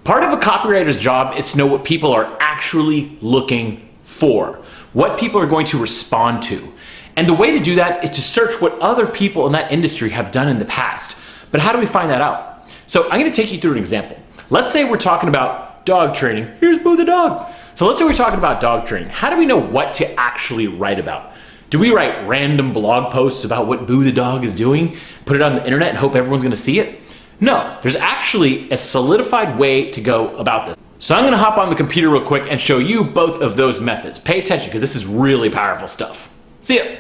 Part of a copywriter's job is to know what people are actually looking for, what people are going to respond to. And the way to do that is to search what other people in that industry have done in the past. But how do we find that out? So I'm going to take you through an example. Let's say we're talking about dog training. Here's Boo the dog. So let's say we're talking about dog training. How do we know what to actually write about? Do we write random blog posts about what Boo the dog is doing, put it on the internet and hope everyone's going to see it? No, there's actually a solidified way to go about this. So I'm going to hop on the computer real quick and show you both of those methods. Pay attention because this is really powerful stuff. See ya.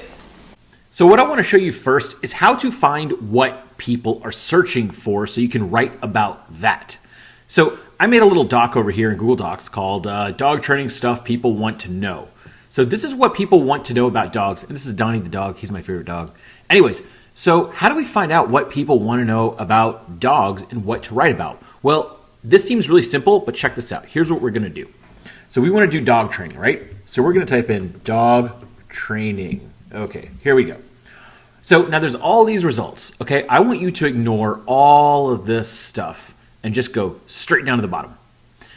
So what I want to show you first is how to find what people are searching for so you can write about that. So I made a little doc over here in Google Docs called Dog Training Stuff People Want to Know. So this is what people want to know about dogs. And this is Donnie the dog. He's my favorite dog. Anyways, so how do we find out what people want to know about dogs and what to write about? Well, this seems really simple, but check this out. Here's what we're going to do. So we want to do dog training, right? So we're going to type in dog training. Okay, here we go. So now there's all these results, okay? I want you to ignore all of this stuff and just go straight down to the bottom.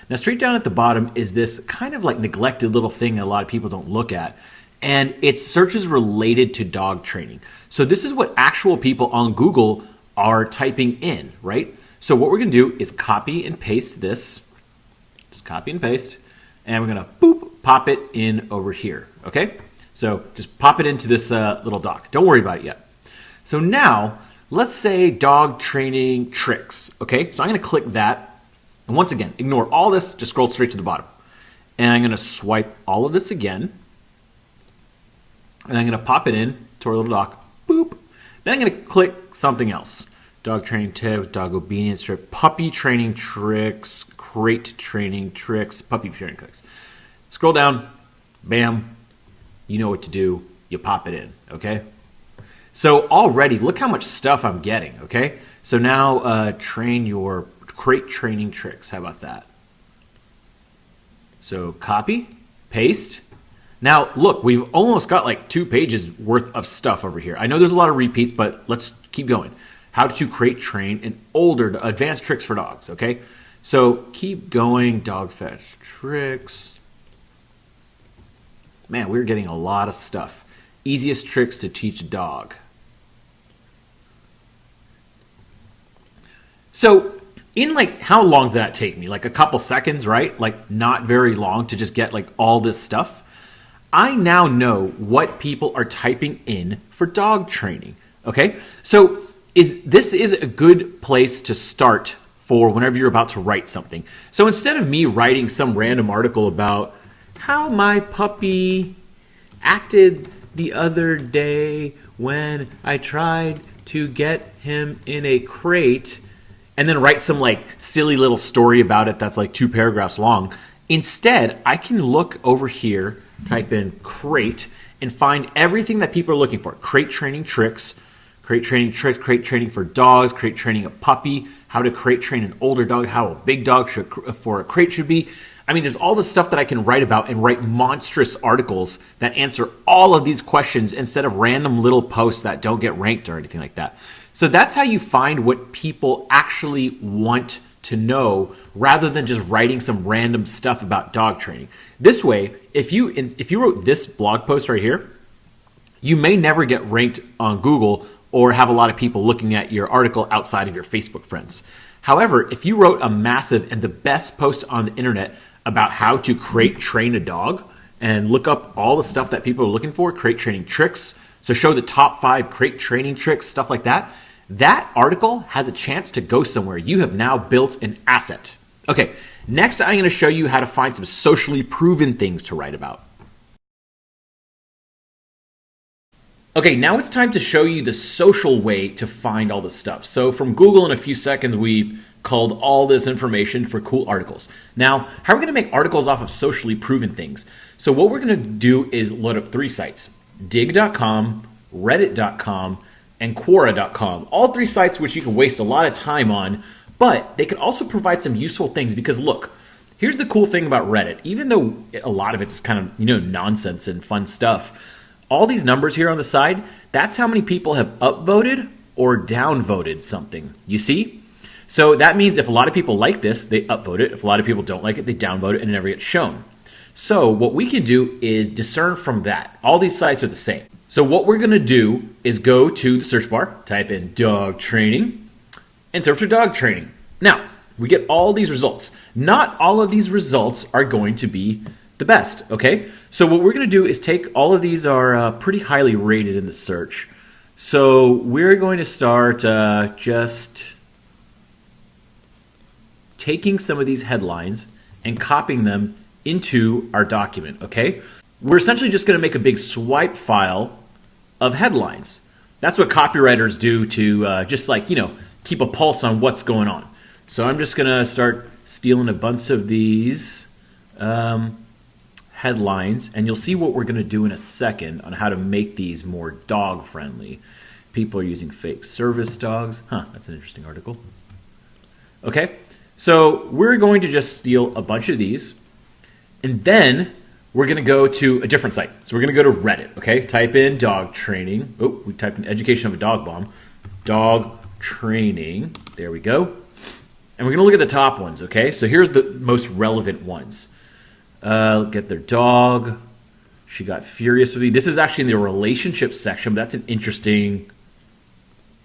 Now, straight down at the bottom is this kind of like neglected little thing that a lot of people don't look at, and it's searches related to dog training. So this is what actual people on Google are typing in, right? So what we're going to do is copy and paste this. Just copy and paste, and we're going to boop, pop it in over here, okay? So just pop it into this little doc. Don't worry about it yet. So now, let's say dog training tricks, okay? So I'm going to click that. And once again, ignore all this, just scroll straight to the bottom. And I'm going to swipe all of this again. And I'm going to pop it in to our little doc. Boop. Then I'm going to click something else. Dog training tips, dog obedience trick, puppy training tricks, crate training tricks, puppy training tricks. Scroll down. Bam. You know what to do. You pop it in, okay? So already, look how much stuff I'm getting, okay? So now train your crate training tricks. How about that? So copy, paste. Now look, we've almost got like 2 pages worth of stuff over here. I know there's a lot of repeats, but let's keep going. How to crate train and older advanced tricks for dogs, okay? So keep going, dog fetch tricks. Man, we're getting a lot of stuff. Easiest tricks to teach a dog. So in like, how long did that take me? Like a couple seconds, right? Like not very long to just get like all this stuff. I now know what people are typing in for dog training, okay? So this is a good place to start for whenever you're about to write something. So instead of me writing some random article about how my puppy acted the other day when I tried to get him in a crate, and then write some like silly little story about it that's like 2 paragraphs long. Instead, I can look over here, type in crate, and find everything that people are looking for. Crate training tricks, crate training for dogs, crate training a puppy, how to crate train an older dog, how a big dog for a crate should be. I mean, there's all this stuff that I can write about and write monstrous articles that answer all of these questions instead of random little posts that don't get ranked or anything like that. So that's how you find what people actually want to know rather than just writing some random stuff about dog training. This way, if you wrote this blog post right here, you may never get ranked on Google or have a lot of people looking at your article outside of your Facebook friends. However, if you wrote a massive and the best post on the internet about how to crate train a dog and look up all the stuff that people are looking for, crate training tricks, so show the top 5 crate training tricks, stuff like that, that article has a chance to go somewhere. You have now built an asset. Okay, next I'm going to show you how to find some socially proven things to write about. Okay, now it's time to show you the social way to find all this stuff. So from Google, in a few seconds, we culled all this information for cool articles. Now, how are we going to make articles off of socially proven things? So what we're going to do is load up 3 sites: Digg.com, Reddit.com, and Quora.com. All 3 sites which you can waste a lot of time on, but they can also provide some useful things because look, here's the cool thing about Reddit. Even though a lot of it's kind of, nonsense and fun stuff, all these numbers here on the side, that's how many people have upvoted or downvoted something. You see? So that means if a lot of people like this, they upvote it. If a lot of people don't like it, they downvote it and it never gets shown. So what we can do is discern from that. All these sites are the same. So what we're going to do is go to the search bar, type in dog training, and search for dog training. Now, we get all these results. Not all of these results are going to be the best, okay? So what we're going to do is take all of these are pretty highly rated in the search. So we're going to start just taking some of these headlines and copying them into our document, okay? We're essentially just going to make a big swipe file of headlines. That's what copywriters do to just like, keep a pulse on what's going on. So I'm just going to start stealing a bunch of these headlines, and you'll see what we're going to do in a second on how to make these more dog friendly. People are using fake service dogs. That's an interesting article. Okay, so we're going to just steal a bunch of these, and then we're going to go to a different site. So we're going to go to Reddit, okay? Type in dog training. Oh, we typed in education of a dog bomb. Dog training. There we go. And we're going to look at the top ones, okay? So here's the most relevant ones. Get their dog. She got furious with me. This is actually in the relationship section, but that's an interesting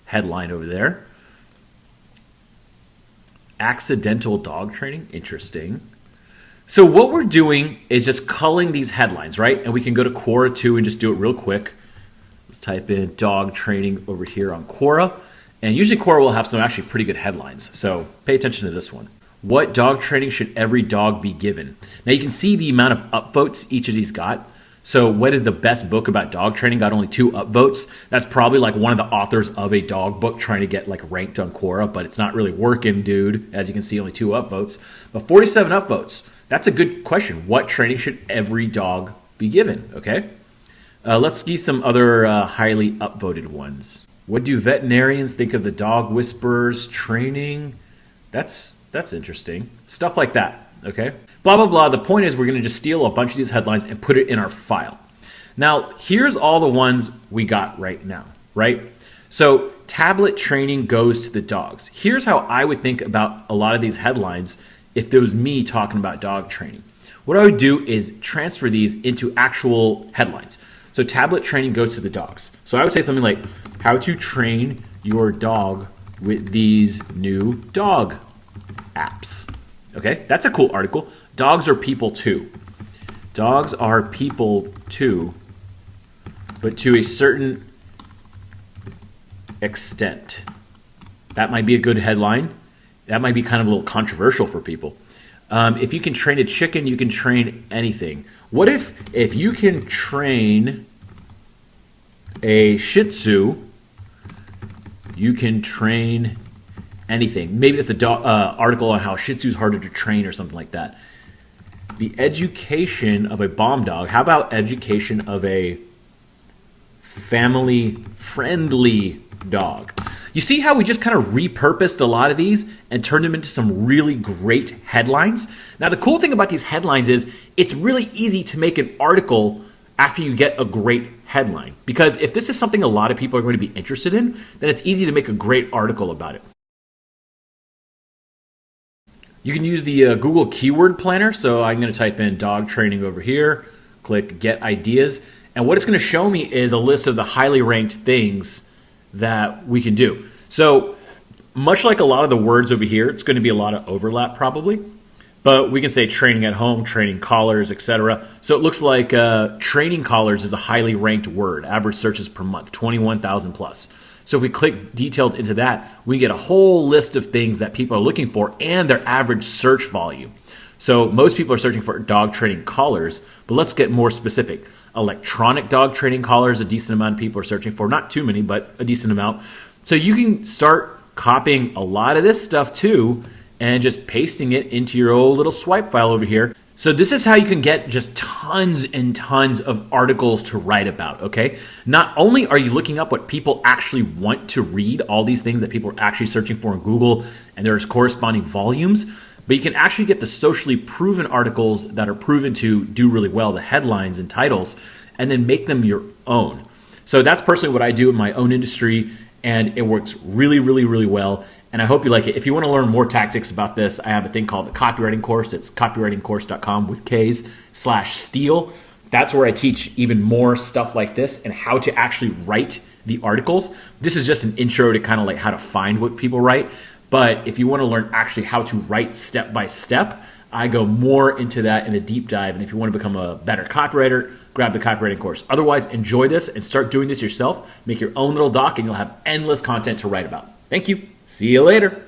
headline over there. Accidental dog training. Interesting. So what we're doing is just culling these headlines, right? And we can go to Quora too and just do it real quick. Let's type in dog training over here on Quora. And usually Quora will have some actually pretty good headlines. So pay attention to this one. What dog training should every dog be given? Now you can see the amount of upvotes each of these got. So what is the best book about dog training? Got only 2 upvotes. That's probably like one of the authors of a dog book trying to get like ranked on Quora, but it's not really working, dude. As you can see, only 2 upvotes, but 47 upvotes. That's a good question. What training should every dog be given? Okay. Let's see some other highly upvoted ones. What do veterinarians think of the dog whisperers training? That's interesting. Stuff like that. Okay. Blah, blah, blah. The point is we're going to just steal a bunch of these headlines and put it in our file. Now, here's all the ones we got right now, right? So tablet training goes to the dogs. Here's how I would think about a lot of these headlines if there was me talking about dog training. What I would do is transfer these into actual headlines. So tablet training goes to the dogs. So I would say something like, how to train your dog with these new dog apps. Okay, that's a cool article. Dogs are people too. Dogs are people too, but to a certain extent. That might be a good headline. That might be kind of a little controversial for people. If you can train a chicken, you can train anything. What if you can train a Shih Tzu, you can train anything? Maybe that's an article on how Shih Tzu is harder to train or something like that. The education of a bomb dog. How about education of a family-friendly dog? You see how we just kind of repurposed a lot of these and turned them into some really great headlines? Now, the cool thing about these headlines is it's really easy to make an article after you get a great headline. Because if this is something a lot of people are going to be interested in, then it's easy to make a great article about it. You can use the Google Keyword Planner. So I'm going to type in dog training over here, click Get Ideas. And what it's going to show me is a list of the highly ranked things that we can do. So much like a lot of the words over here, it's going to be a lot of overlap probably, but we can say training at home, training collars, etc. So it looks like training collars is a highly ranked word, average searches per month, 21,000 plus. So if we click detailed into that, we get a whole list of things that people are looking for and their average search volume. So most people are searching for dog training collars, but let's get more specific. Electronic dog training collars, a decent amount of people are searching for. Not too many, but a decent amount. So you can start copying a lot of this stuff too and just pasting it into your old little swipe file over here. So this is how you can get just tons and tons of articles to write about, okay? Not only are you looking up what people actually want to read, all these things that people are actually searching for in Google, and there's corresponding volumes, but you can actually get the socially proven articles that are proven to do really well, the headlines and titles, and then make them your own. So that's personally what I do in my own industry, and it works really, really, really well. And I hope you like it. If you want to learn more tactics about this, I have a thing called the copywriting course. It's copywritingcourse.com with K's/steal. That's where I teach even more stuff like this and how to actually write the articles. This is just an intro to kind of like how to find what people write. But if you want to learn actually how to write step by step, I go more into that in a deep dive. And if you want to become a better copywriter, grab the copywriting course. Otherwise, enjoy this and start doing this yourself. Make your own little doc and you'll have endless content to write about. Thank you. See you later.